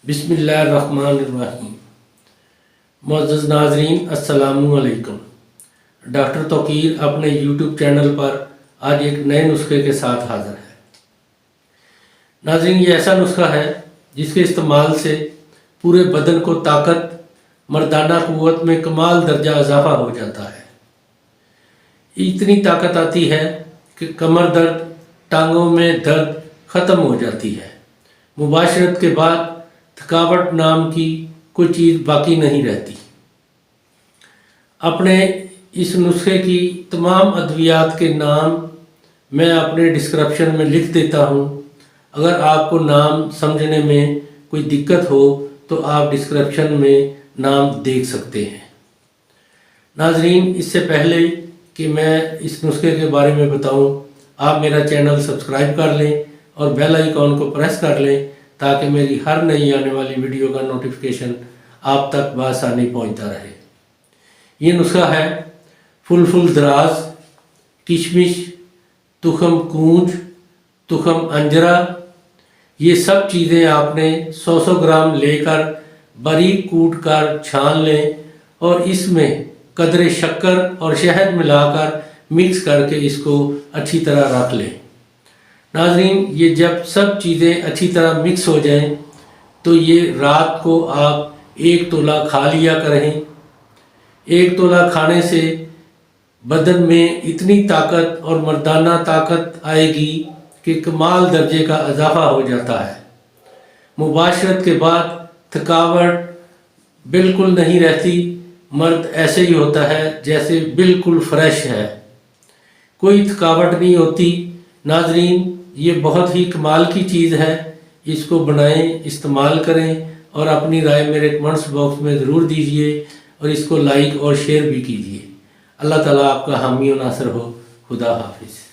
बिस्मिल्लाहिर्रहमानिर्रहीम। मुअज़्ज़ज़ नाज़रीन, अस्सलामु अलैकुम। डॉक्टर तौकीर अपने यूट्यूब चैनल पर आज एक नए नुस्खे के साथ हाज़िर है। नाज़रीन, ये ऐसा नुस्खा है जिसके इस्तेमाल से पूरे बदन को ताकत, मर्दाना क़ुव्वत में कमाल दर्जा इजाफ़ा हो जाता है। इतनी ताकत आती है कि कमर दर्द, टांगों में दर्द ख़त्म हो जाती है। मुबाशरत के बाद थकावट नाम की कोई चीज़ बाकी नहीं रहती। अपने इस नुस्खे की तमाम अद्वियात के नाम मैं अपने डिस्क्रिप्शन में लिख देता हूँ। अगर आपको नाम समझने में कोई दिक्कत हो तो आप डिस्क्रिप्शन में नाम देख सकते हैं। नाजरीन, इससे पहले कि मैं इस नुस्खे के बारे में बताऊं, आप मेरा चैनल सब्सक्राइब कर लें और बेल आइकॉन को प्रेस कर लें ताकि मेरी हर नई आने वाली वीडियो का नोटिफिकेशन आप तक बआसानी पहुंचता रहे। ये नुस्खा है फुलफुल दराज, किशमिश, तुखम कूंज, तुखम अंजरा। ये सब चीज़ें आपने 100 ग्राम लेकर बारीक कूट कर छान लें और इसमें कदरे शक्कर और शहद मिलाकर मिक्स करके इसको अच्छी तरह रख लें। नाज़रीन, ये जब सब चीज़ें अच्छी तरह मिक्स हो जाएं तो ये रात को आप 1 तोला खा लिया करें। 1 तोला खाने से बदन में इतनी ताकत और मर्दाना ताकत आएगी कि कमाल दर्जे का इजाफा हो जाता है। मुबाशरत के बाद थकावट बिल्कुल नहीं रहती। मर्द ऐसे ही होता है जैसे बिल्कुल फ्रेश है, कोई थकावट नहीं होती। नाजरीन, ये बहुत ही कमाल की चीज़ है। इसको बनाएं, इस्तेमाल करें और अपनी राय मेरे कमेंट्स बॉक्स में ज़रूर दीजिए और इसको लाइक और शेयर भी कीजिए। अल्लाह ताला आपका हामी और नासर हो। खुदा हाफिज़।